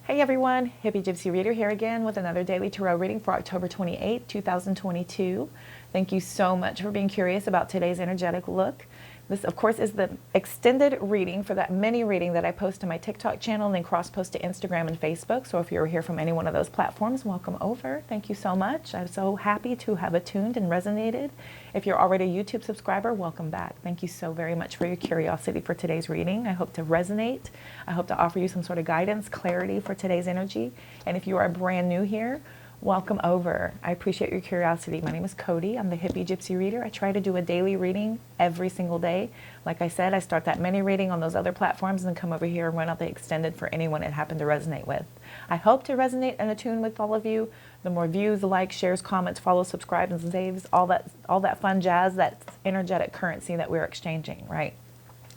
Hey everyone, Hippygypsyreader here again with another daily tarot reading for October 28, 2022. Thank you so much for being curious about today's energetic look. This, of course, is the extended reading for that mini reading that I post to my TikTok channel and then cross-post to Instagram and Facebook. So if you're here from any one of those platforms, welcome over. Thank you so much. I'm so happy to have attuned and resonated. If you're already a YouTube subscriber, welcome back. Thank you so very much for your curiosity for today's reading. I hope to resonate. I hope to offer you some sort of guidance, clarity for today's energy. And if you are brand new here, welcome over. I appreciate your curiosity. My name is Cody. I'm the Hippygypsyreader. I try to do a daily reading every single day. Like I said, I start that mini reading on those other platforms and then come over here and run out the extended for anyone it happened to resonate with. I hope to resonate and attune with all of you. The more views, likes, shares, comments, follows, subscribes, and saves, all that fun jazz, that energetic currency that we're exchanging, right?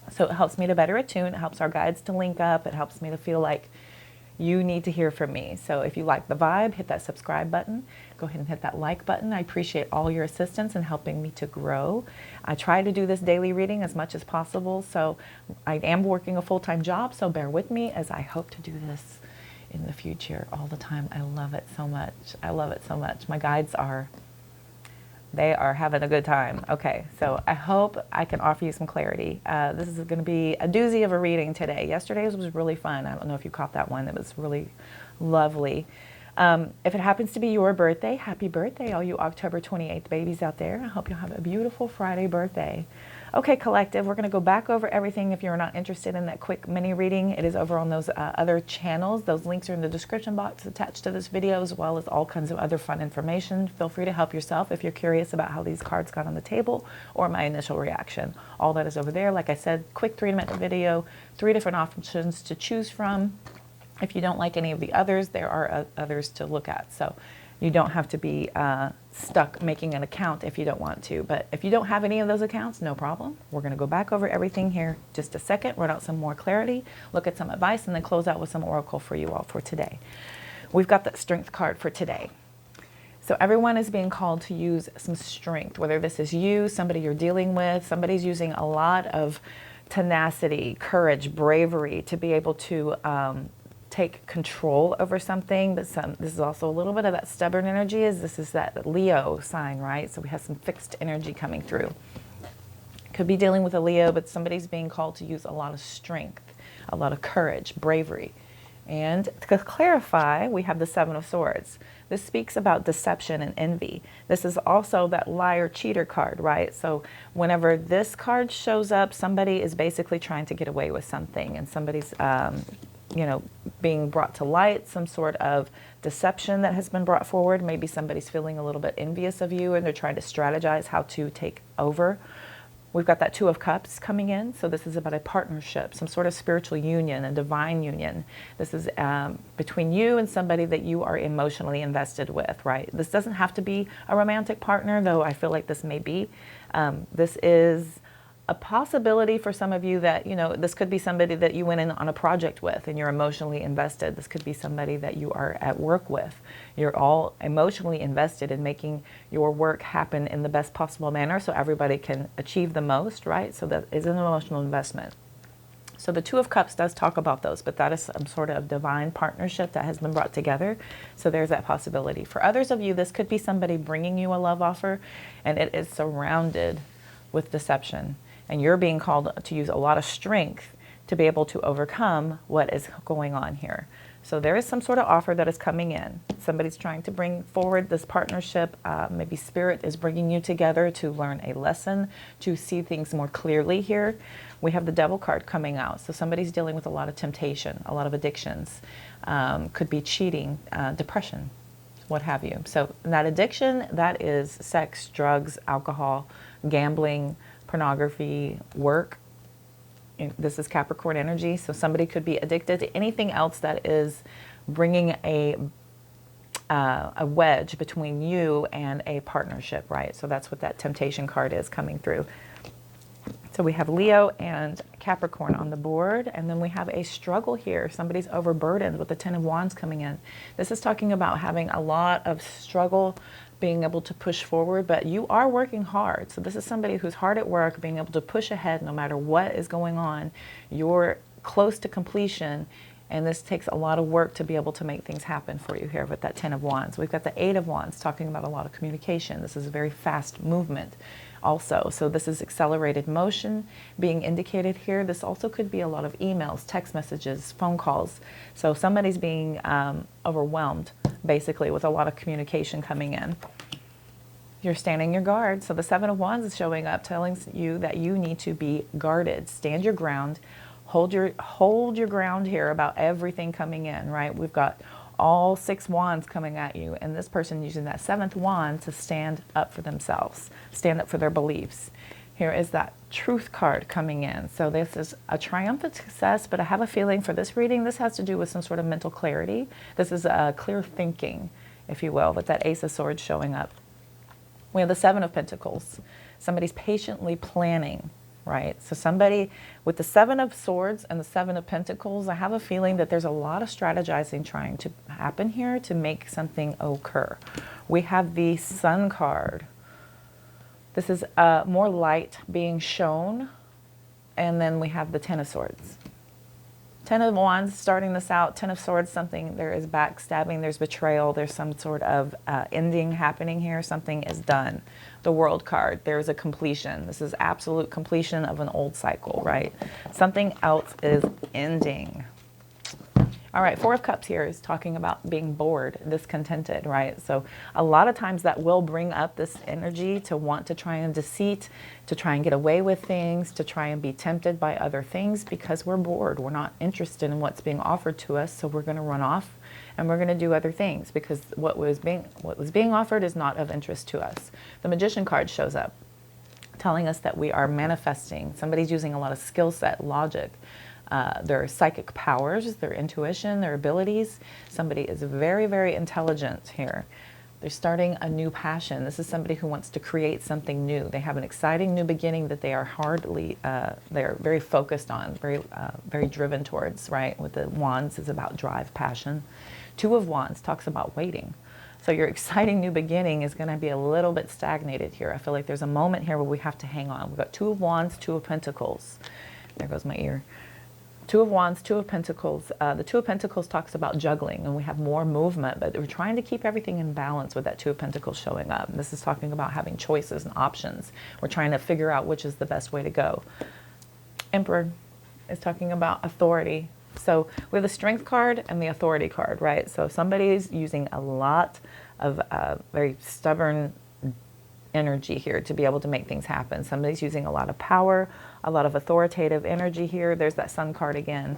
So it helps me to better attune. It helps our guides to link up. It helps me to feel like you need to hear from me. So if you like the vibe, hit that subscribe button. Go ahead and hit that like button. I appreciate all your assistance in helping me to grow. I try to do this daily reading as much as possible. So I am working a full-time job, so bear with me as I hope to do this in the future all the time. I love it so much. I love it so much. My guides they are having a good time. Okay, so I hope I can offer you some clarity. This is going to be a doozy of a reading today. Yesterday's was really fun. I don't know if you caught that one. It was really lovely. If it happens to be your birthday, happy birthday, all you October 28th babies out there. I hope you'll have a beautiful Friday birthday. Okay, collective, we're going to go back over everything. If you're not interested in that quick mini reading, it is over on those other channels. Those links are in the description box attached to this video, as well as all kinds of other fun information. Feel free to help yourself if you're curious about how these cards got on the table or my initial reaction. All that is over there. Like I said, quick 3-minute video, 3 different options to choose from. If you don't like any of the others, there are others to look at. So you don't have to be stuck making an account if you don't want to. But if you don't have any of those accounts, no problem. We're going to go back over everything here just a second, run out some more clarity, look at some advice, and then close out with some oracle for you all for today. We've got that strength card for today. So everyone is being called to use some strength, whether this is you, somebody you're dealing with, somebody's using a lot of tenacity, courage, bravery to be able to take control over something. But this is also a little bit of that stubborn energy. This is that Leo sign, right? So we have some fixed energy coming through. Could be dealing with a Leo, but somebody's being called to use a lot of strength, a lot of courage, bravery. And to clarify, we have the 7 of Swords. This speaks about deception and envy. This is also that liar cheater card, right? So whenever this card shows up, somebody is basically trying to get away with something, and somebody's being brought to light, some sort of deception that has been brought forward. Maybe somebody's feeling a little bit envious of you and they're trying to strategize how to take over. We've got that 2 of Cups coming in. So this is about a partnership, some sort of spiritual union, a divine union. This is between you and somebody that you are emotionally invested with, right? This doesn't have to be a romantic partner, though I feel like this may be. This is a possibility for some of you that, this could be somebody that you went in on a project with and you're emotionally invested. This could be somebody that you are at work with. You're all emotionally invested in making your work happen in the best possible manner so everybody can achieve the most, right? So that is an emotional investment. So the 2 of Cups does talk about those, but that is some sort of divine partnership that has been brought together. So there's that possibility. For others of you, this could be somebody bringing you a love offer and it is surrounded with deception. And you're being called to use a lot of strength to be able to overcome what is going on here. So there is some sort of offer that is coming in. Somebody's trying to bring forward this partnership. Maybe Spirit is bringing you together to learn a lesson, to see things more clearly here. We have the Devil card coming out. So somebody's dealing with a lot of temptation, a lot of addictions. Could be cheating, depression, what have you. So that addiction, that is sex, drugs, alcohol, gambling, pornography, work. This is Capricorn energy. So somebody could be addicted to anything else that is bringing a wedge between you and a partnership, right? So that's what that temptation card is coming through. So we have Leo and Capricorn on the board, and then we have a struggle here. Somebody's overburdened with the 10 of Wands coming in. This is talking about having a lot of struggle, being able to push forward, but you are working hard. So this is somebody who's hard at work, being able to push ahead no matter what is going on. You're close to completion And this takes a lot of work to be able to make things happen for you here with that 10 of Wands. We've got the 8 of Wands talking about a lot of communication. This is a very fast movement also. So this is accelerated motion being indicated here. This also could be a lot of emails, text messages, phone calls. So somebody's being overwhelmed basically with a lot of communication coming in. You're standing your guard. So the 7 of Wands is showing up, telling you that you need to be guarded. Stand your ground. Hold your ground here about everything coming in, right? We've got all 6 wands coming at you, and this person using that 7th wand to stand up for themselves, stand up for their beliefs. Here is that truth card coming in. So this is a triumphant success, but I have a feeling for this reading, this has to do with some sort of mental clarity. This is a clear thinking, if you will, with that Ace of Swords showing up. We have the 7 of Pentacles. Somebody's patiently planning, right? So somebody with the 7 of Swords and the 7 of Pentacles, I have a feeling that there's a lot of strategizing trying to happen here to make something occur. We have the Sun card. This is more light being shown. And then we have the 10 of Swords. 10 of Wands starting this out, 10 of Swords, something, there is backstabbing, there's betrayal, there's some sort of ending happening here, something is done. The World card, there's a completion. This is absolute completion of an old cycle, right? Something else is ending. All right, 4 of Cups here is talking about being bored, discontented, right? So a lot of times that will bring up this energy to want to try and deceit, to try and get away with things, to try and be tempted by other things because we're bored. We're not interested in what's being offered to us, so we're going to run off and we're going to do other things because what was being offered is not of interest to us. The Magician card shows up, telling us that we are manifesting. Somebody's using a lot of skill set, logic, their psychic powers, their intuition, their abilities. Somebody is very, very intelligent here. They're starting a new passion. This is somebody who wants to create something new. They have an exciting new beginning that they are they're very focused on, very driven towards, right? With the Wands is about drive, passion. 2 of Wands talks about waiting. So your exciting new beginning is going to be a little bit stagnated here. I feel like there's a moment here where we have to hang on. We've got 2 of Wands, 2 of Pentacles. There goes my ear. 2 of Wands, 2 of Pentacles. The 2 of Pentacles talks about juggling, and we have more movement, but we're trying to keep everything in balance with that 2 of Pentacles showing up. And this is talking about having choices and options. We're trying to figure out which is the best way to go. Emperor is talking about authority. So we have the Strength card and the Authority card, right? So somebody's using a lot of very stubborn energy here to be able to make things happen. Somebody's using a lot of power, a lot of authoritative energy here. There's that Sun card again.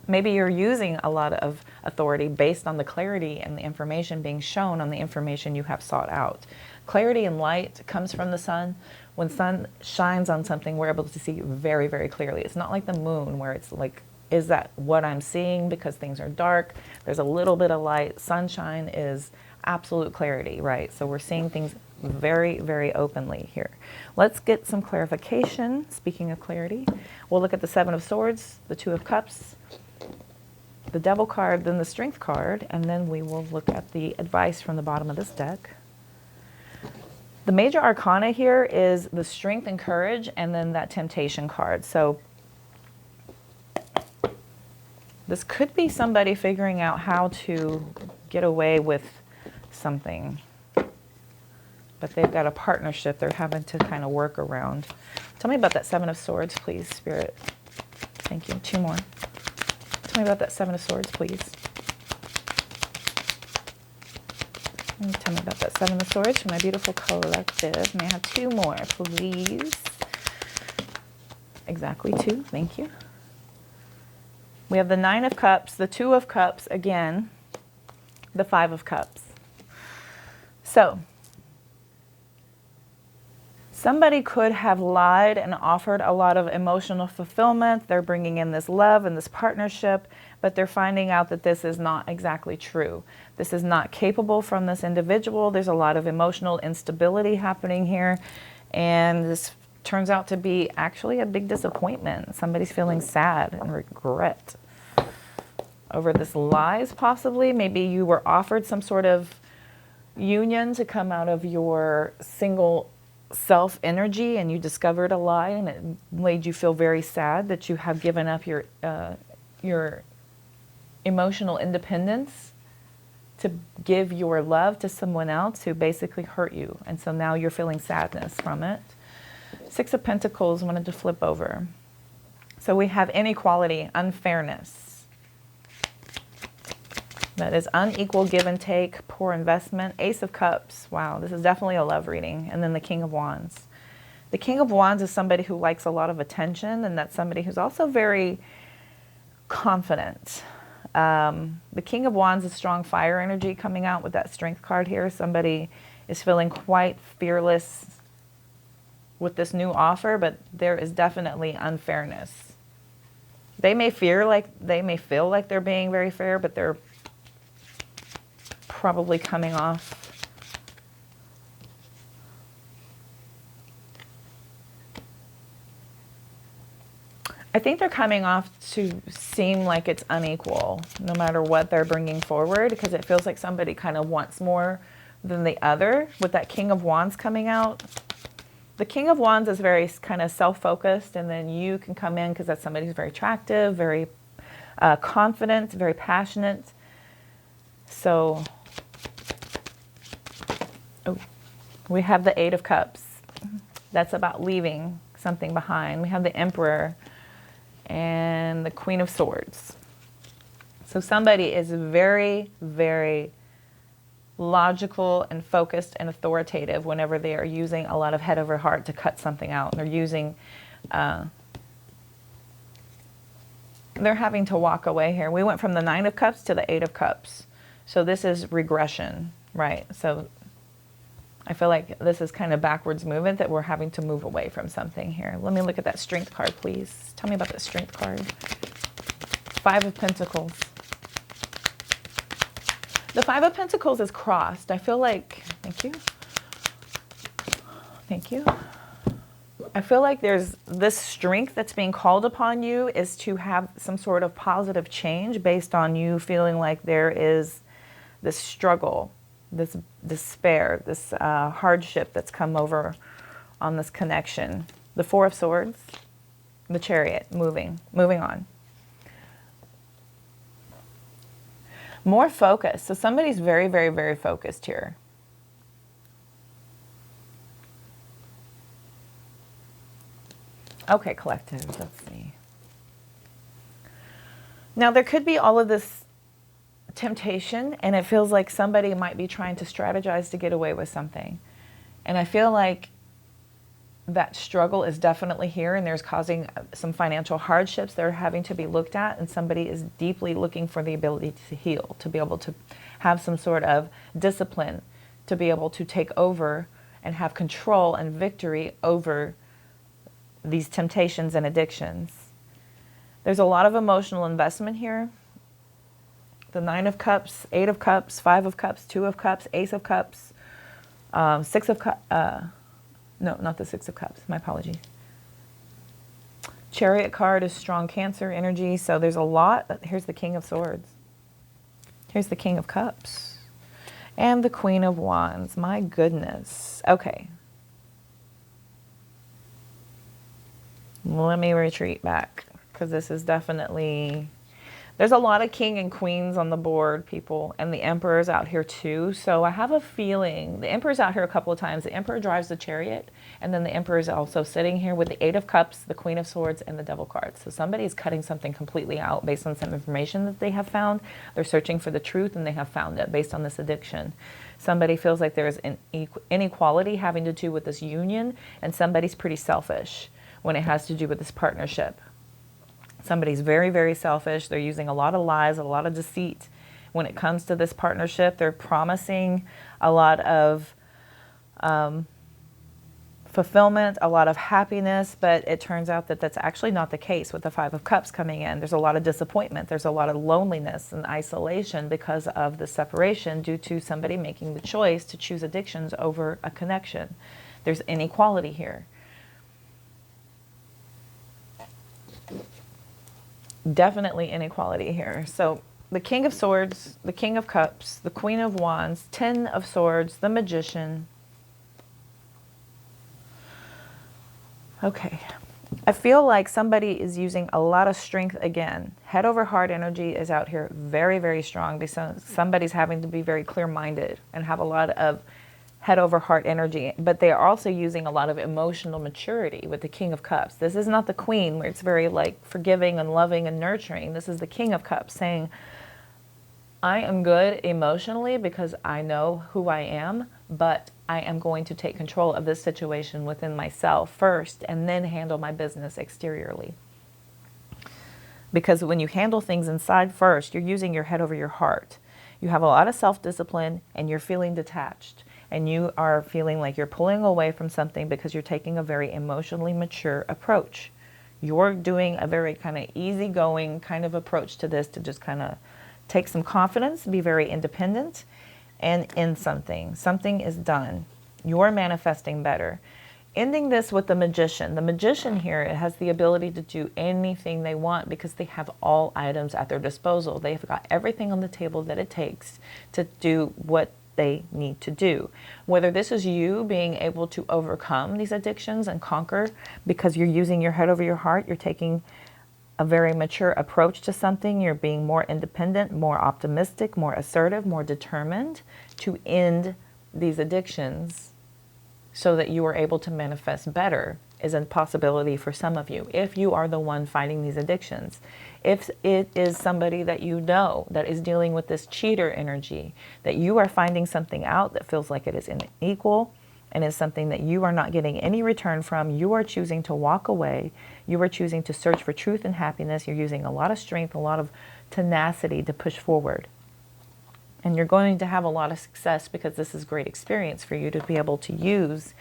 Maybe you're using a lot of authority based on the clarity and the information being shown on the information you have sought out. Clarity and light comes from the sun. When sun shines on something, we're able to see very, very clearly. It's not like the moon where it's like, is that what I'm seeing because things are dark? There's a little bit of light. Sunshine is absolute clarity, right? So we're seeing things very, very openly here. Let's get some clarification. Speaking of clarity, we'll look at the 7 of Swords, the 2 of Cups, the Devil card, then the Strength card, and then we will look at the advice from the bottom of this deck. The major arcana here is the Strength and Courage, and then that Temptation card. So this could be somebody figuring out how to get away with something, but they've got a partnership they're having to kind of work around. Tell me about that 7 of Swords, please, Spirit. Thank you. 2 more. Tell me about that 7 of Swords, please. Tell me about that 7 of Swords for my beautiful collective. May I have 2 more, please? Exactly 2. Thank you. We have the 9 of Cups, the 2 of Cups again, the 5 of Cups. So, somebody could have lied and offered a lot of emotional fulfillment. They're bringing in this love and this partnership, but they're finding out that this is not exactly true. This is not capable from this individual. There's a lot of emotional instability happening here, and this turns out to be actually a big disappointment. Somebody's feeling sad and regret over this lies, possibly. Maybe you were offered some sort of union to come out of your single self energy and you discovered a lie, and it made you feel very sad that you have given up your emotional independence to give your love to someone else who basically hurt you. And so now you're feeling sadness from it. Six of Pentacles wanted to flip over. So we have inequality, unfairness. That is unequal give and take, poor investment. Ace of Cups. Wow, this is definitely a love reading. And then the King of Wands. The King of Wands is somebody who likes a lot of attention, and that's somebody who's also very confident. The King of Wands is strong fire energy coming out with that Strength card here. Somebody is feeling quite fearless with this new offer, but there is definitely unfairness. They may feel like they're being very fair, but they're probably coming off I think they're coming off to seem like it's unequal, no matter what they're bringing forward, because it feels like somebody kind of wants more than the other. With that King of Wands coming out, the King of Wands is very kind of self-focused, and then you can come in because that's somebody who's very attractive, very confident, very passionate. So, we have the Eight of Cups. That's about leaving something behind. We have the Emperor and the Queen of Swords. So somebody is very, very logical and focused and authoritative whenever they are using a lot of head over heart to cut something out. They're using, they're having to walk away here. We went from the Nine of Cups to the Eight of Cups. So this is regression, right? So I feel like this is kind of backwards movement, that we're having to move away from something here. Let me look at that Strength card, please. Tell me about that Strength card. Five of Pentacles. The Five of Pentacles is crossed. I feel like, thank you. Thank you. I feel like there's this strength that's being called upon you is to have some sort of positive change based on you feeling like there is this struggle, this despair, this hardship that's come over on this connection. The Four of Swords, the Chariot, moving on. More focus. So somebody's very, very, very focused here. Okay, collective, let's see. Now there could be all of this temptation, and it feels like somebody might be trying to strategize to get away with something. And I feel like that struggle is definitely here, and there's causing some financial hardships that are having to be looked at, and somebody is deeply looking for the ability to heal, to be able to have some sort of discipline, to be able to take over and have control and victory over these temptations and addictions. There's a lot of emotional investment here. The Nine of Cups, Eight of Cups, Five of Cups, Two of Cups, Ace of Cups, Six of Cups. No, not the Six of Cups. My apologies. Chariot card is strong Cancer energy. So there's a lot. Here's the King of Swords. Here's the King of Cups. And the Queen of Wands. My goodness. Okay. Let me retreat back, because this is definitely... There's a lot of king and queens on the board, people, and the Emperor's out here too. So I have a feeling the Emperor's out here a couple of times. The Emperor drives the Chariot, and then the Emperor is also sitting here with the Eight of Cups, the Queen of Swords, and the Devil card. So somebody's cutting something completely out based on some information that they have found. They're searching for the truth, and they have found it based on this addiction. Somebody feels like there's an inequality having to do with this union, and somebody's pretty selfish when it has to do with this partnership. Somebody's very, very selfish. They're using a lot of lies, a lot of deceit. When it comes to this partnership, they're promising a lot of fulfillment, a lot of happiness, but it turns out that that's actually not the case with the Five of Cups coming in. There's a lot of disappointment. There's a lot of loneliness and isolation because of the separation due to somebody making the choice to choose addictions over a connection. There's inequality here. Definitely inequality here. So the King of Swords, the King of Cups, the Queen of Wands, Ten of Swords, the Magician. Okay. I feel like somebody is using a lot of strength again. Head over heart energy is out here very, very strong because somebody's having to be very clear-minded and have a lot of head over heart energy, but they are also using a lot of emotional maturity with the King of Cups. This is not the Queen where it's very like forgiving and loving and nurturing. This is the King of Cups saying, I am good emotionally because I know who I am, but I am going to take control of this situation within myself first and then handle my business exteriorly. Because when you handle things inside first, you're using your head over your heart. You have a lot of self-discipline and you're feeling detached. And you are feeling like you're pulling away from something because you're taking a very emotionally mature approach. You're doing a very kind of easygoing kind of approach to this, to just kind of take some confidence, be very independent, and end something. Something is done. You're manifesting better. Ending this with the Magician. The Magician here has the ability to do anything they want because they have all items at their disposal. They've got everything on the table that it takes to do what they need to do. Whether this is you being able to overcome these addictions and conquer because you're using your head over your heart, you're taking a very mature approach to something, you're being more independent, more optimistic, more assertive, more determined to end these addictions so that you are able to manifest better is a possibility for some of you. If you are the one fighting these addictions, if it is somebody that you know that is dealing with this cheater energy, that you are finding something out that feels like it is unequal and is something that you are not getting any return from, you are choosing to walk away, you are choosing to search for truth and happiness, you're using a lot of strength, a lot of tenacity to push forward. And you're going to have a lot of success because this is great experience for you to be able to use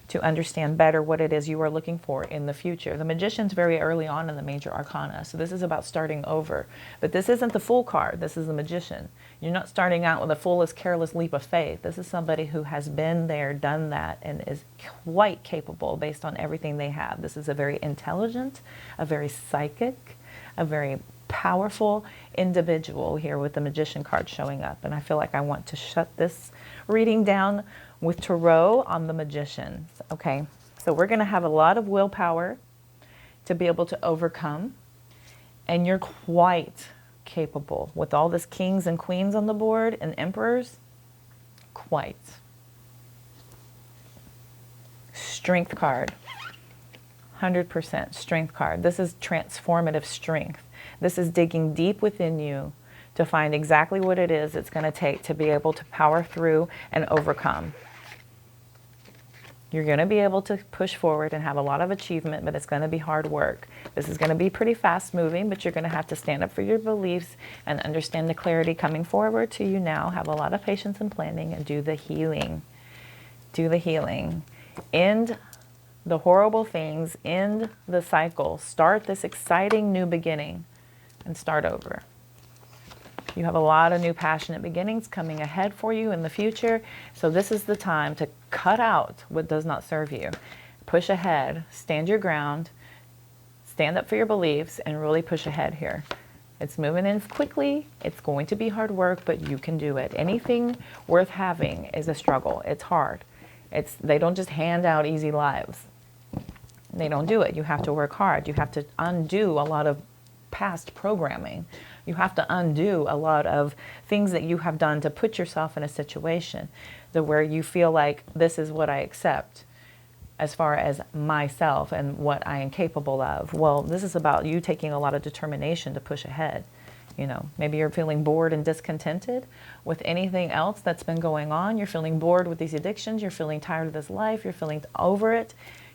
to understand better what it is you are looking for in the future. The Magician's very early on in the major arcana, so this is about starting over. But this isn't the Fool card, this is the Magician. You're not starting out with a foolish, careless leap of faith. This is somebody who has been there, done that, and is quite capable based on everything they have. This is a very intelligent, a very psychic, a very powerful individual here with the Magician card showing up. And I feel like I want to shut this reading down with Tarot on the Magician. Okay, so we're going to have a lot of willpower to be able to overcome. And you're quite capable with all this kings and queens on the board and emperors. Quite. Strength card. 100% strength card. This is transformative strength. This is digging deep within you to find exactly what it is it's going to take to be able to power through and overcome. You're going to be able to push forward and have a lot of achievement, but it's going to be hard work. This is going to be pretty fast moving, but you're going to have to stand up for your beliefs and understand the clarity coming forward to you now. Have a lot of patience and planning and do the healing. Do the healing. End the horrible things, end the cycle. Start this exciting new beginning and start over. You have a lot of new passionate beginnings coming ahead for you in the future. So this is the time to cut out what does not serve you. Push ahead, stand your ground, stand up for your beliefs, and really push ahead here. It's moving in quickly. It's going to be hard work, but you can do it. Anything worth having is a struggle. It's hard. They don't just hand out easy lives. They don't do it. You have to work hard. You have to undo a lot of past programming. You have to undo a lot of things that you have done to put yourself in a situation where you feel like this is what I accept as far as myself and what I am capable of. Well, this is about you taking a lot of determination to push ahead. You know, maybe you're feeling bored and discontented with anything else that's been going on. You're feeling bored with these addictions. You're feeling tired of this life. You're feeling over it.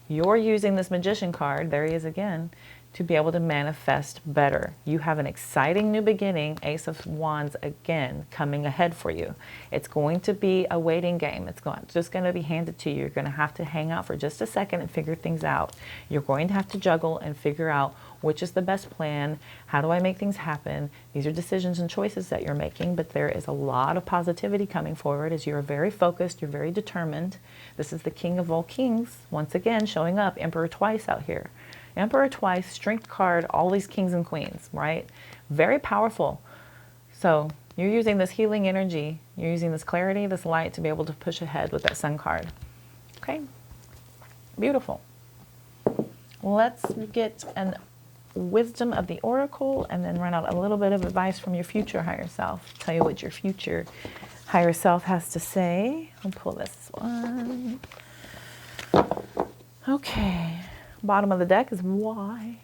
You're using this Magician card, there he is again, to be able to manifest better. You have an exciting new beginning, Ace of Wands again, coming ahead for you. It's going to be a waiting game. It's just going to be handed to you. You're going to have to hang out for just a second and figure things out. You're going to have to juggle and figure out which is the best plan. How do I make things happen? These are decisions and choices that you're making, but there is a lot of positivity coming forward as you're very focused, you're very determined. This is the King of all kings, once again, showing up, Emperor twice out here. Emperor twice, strength card, all these kings and queens, right? Very powerful. So you're using this healing energy, you're using this clarity, this light to be able to push ahead with that Sun card. Okay, beautiful. Let's get an wisdom of the oracle and then run out a little bit of advice from your future higher self. Tell you what your future higher self has to say. I'll pull this one. Okay. Bottom of the deck is why.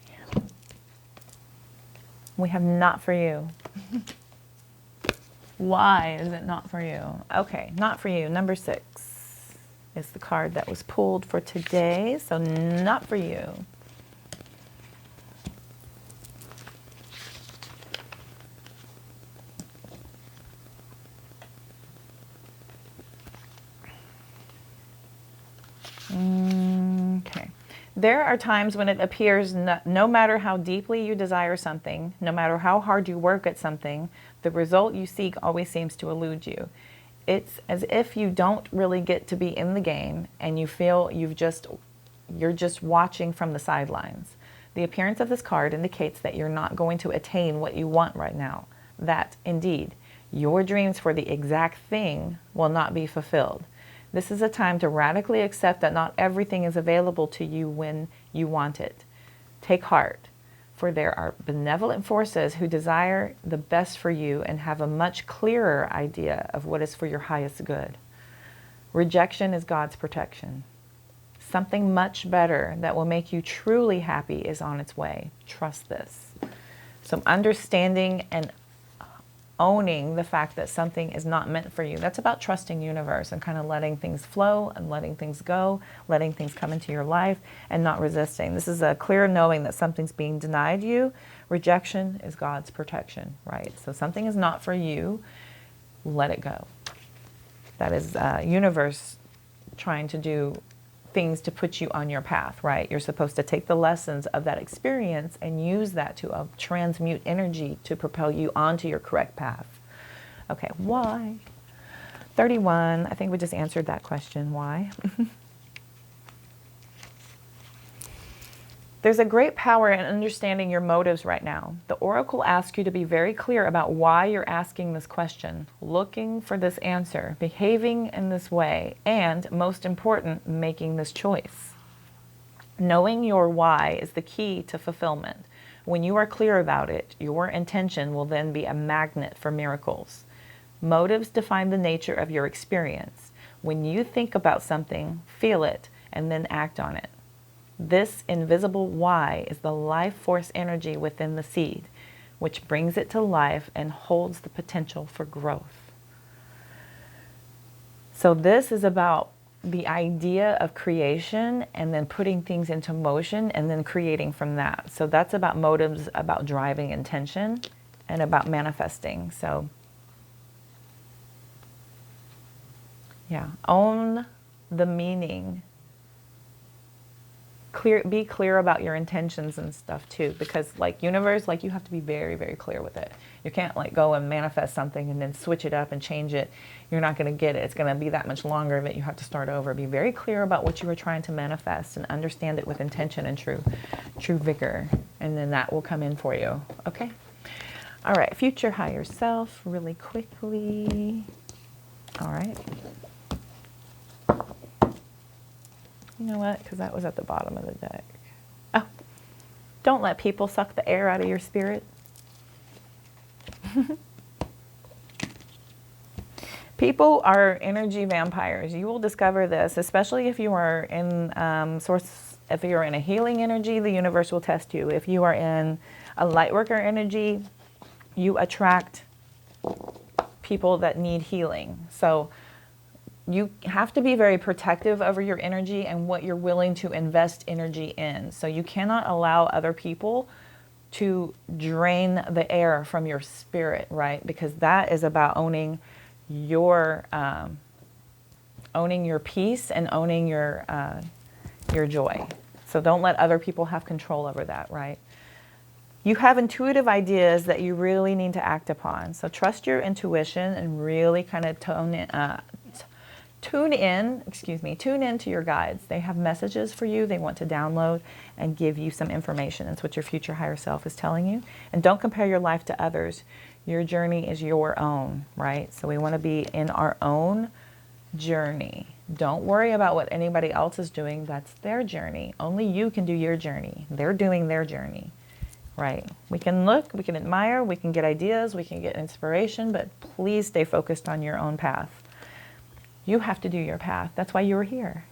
We have not for you. Why is it not for you? Okay, not for you. Number 6 is the card that was pulled for today, so not for you. Okay. There are times when it appears no matter how deeply you desire something, no matter how hard you work at something, the result you seek always seems to elude you. It's as if you don't really get to be in the game and you feel you're just watching from the sidelines. The appearance of this card indicates that you're not going to attain what you want right now. That, indeed, your dreams for the exact thing will not be fulfilled. This is a time to radically accept that not everything is available to you when you want it. Take heart, for there are benevolent forces who desire the best for you and have a much clearer idea of what is for your highest good. Rejection is God's protection. Something much better that will make you truly happy is on its way. Trust this. So understanding and owning the fact that something is not meant for you. That's about trusting universe and kind of letting things flow and letting things go, letting things come into your life and not resisting. This is a clear knowing that something's being denied you. Rejection is God's protection, right? So something is not for you, let it go. That is universe trying to do things to put you on your path, right? You're supposed to take the lessons of that experience and use that to transmute energy to propel you onto your correct path. Okay, why? 31, I think we just answered that question, why? There's a great power in understanding your motives right now. The oracle asks you to be very clear about why you're asking this question, looking for this answer, behaving in this way, and, most important, making this choice. Knowing your why is the key to fulfillment. When you are clear about it, your intention will then be a magnet for miracles. Motives define the nature of your experience. When you think about something, feel it, and then act on it. This invisible why is the life force energy within the seed, which brings it to life and holds the potential for growth. So this is about the idea of creation and then putting things into motion and then creating from that. So that's about motives, about driving intention, and about manifesting. So yeah, own the meaning. Be clear about your intentions and stuff too, because like universe, like you have to be very, very clear with it. You can't like go and manifest something and then switch it up and change it. You're not going to get it. It's going to be that much longer that you have to start over. Be very clear about what you are trying to manifest and understand it with intention and true vigor. And then that will come in for you. Okay. All right. Future higher self really quickly. All right. You know what? Because that was at the bottom of the deck. Oh, don't let people suck the air out of your spirit. People are energy vampires. You will discover this, especially if you are in if you're in a healing energy, the universe will test you. If you are in a light worker energy, you attract people that need healing. So you have to be very protective over your energy and what you're willing to invest energy in. So you cannot allow other people to drain the air from your spirit, right? Because that is about owning your peace and owning your joy. So don't let other people have control over that, right? You have intuitive ideas that you really need to act upon. So trust your intuition and really kind of tune in to your guides. They have messages for you. They want to download and give you some information. That's what your future higher self is telling you. And don't compare your life to others. Your journey is your own, right? So we want to be in our own journey. Don't worry about what anybody else is doing. That's their journey. Only you can do your journey. They're doing their journey, right? We can look, we can admire, we can get ideas, we can get inspiration, but please stay focused on your own path. You have to do your path. That's why you're here.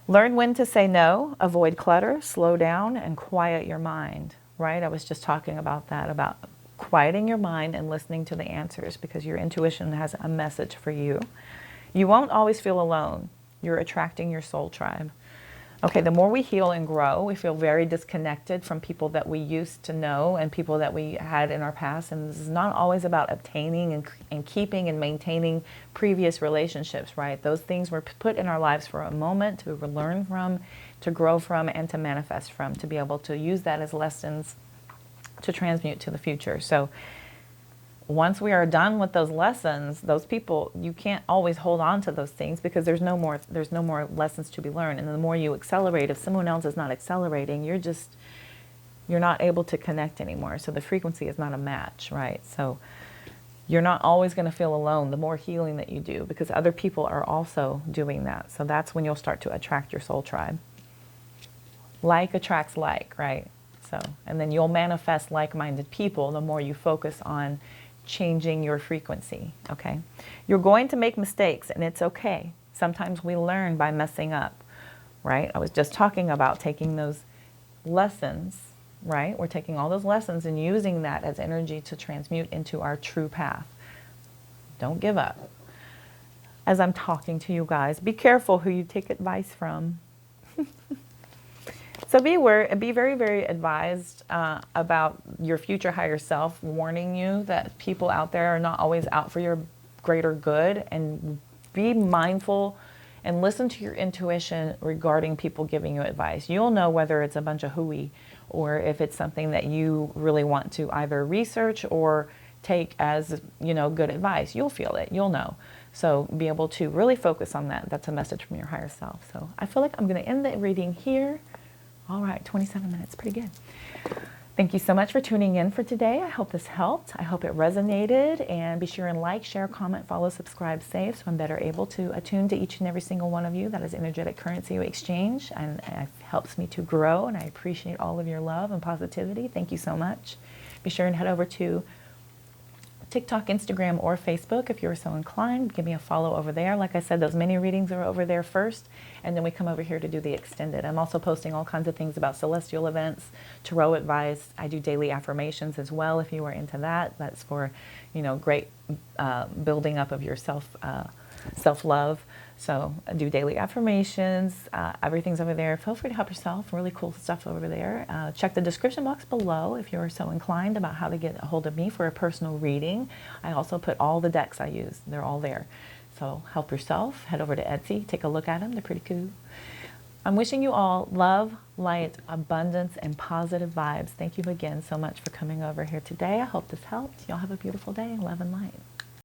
Learn when to say no, avoid clutter, slow down, and quiet your mind, right? I was just talking about that, about quieting your mind and listening to the answers, because your intuition has a message for you. You won't always feel alone. You're attracting your soul tribe. Okay, the more we heal and grow, we feel very disconnected from people that we used to know and people that we had in our past. And this is not always about obtaining and keeping and maintaining previous relationships, right? Those things were put in our lives for a moment to learn from, to grow from, and to manifest from, to be able to use that as lessons to transmute to the future. So once we are done with those lessons, those people, you can't always hold on to those things, because there's no more lessons to be learned. And the more you accelerate, if someone else is not accelerating, you're not able to connect anymore. So the frequency is not a match, right? So you're not always going to feel alone the more healing that you do, because other people are also doing that. So that's when you'll start to attract your soul tribe. Like attracts like, right? So, and then you'll manifest like-minded people the more you focus on changing your frequency, okay? You're going to make mistakes, and it's okay. Sometimes we learn by messing up, right? I was just talking about taking those lessons, right? We're taking all those lessons and using that as energy to transmute into our true path. Don't give up. As I'm talking to you guys, be careful who you take advice from. So be very, very advised about your future higher self, warning you that people out there are not always out for your greater good, and be mindful and listen to your intuition regarding people giving you advice. You'll know whether it's a bunch of hooey or if it's something that you really want to either research or take as, good advice. You'll feel it, you'll know. So be able to really focus on that. That's a message from your higher self. So I feel like I'm going to end the reading here. All right, 27 minutes, pretty good. Thank you so much for tuning in for today. I hope this helped. I hope it resonated. And be sure and like, share, comment, follow, subscribe, save, so I'm better able to attune to each and every single one of you. That is energetic currency we exchange, and it helps me to grow, and I appreciate all of your love and positivity. Thank you so much. Be sure and head over to TikTok, Instagram, or Facebook if you're so inclined. Give me a follow over there. Like I said, those mini readings are over there first, and then we come over here to do the extended. I'm also posting all kinds of things about celestial events, tarot advice. I do daily affirmations as well if you are into that. That's for, great building up of your self-love. So I do daily affirmations. Everything's over there. Feel free to help yourself. Really cool stuff over there. Check the description box below if you're so inclined about how to get a hold of me for a personal reading. I also put all the decks I use. They're all there. So help yourself. Head over to Etsy. Take a look at them. They're pretty cool. I'm wishing you all love, light, abundance, and positive vibes. Thank you again so much for coming over here today. I hope this helped. Y'all have a beautiful day. Love and light.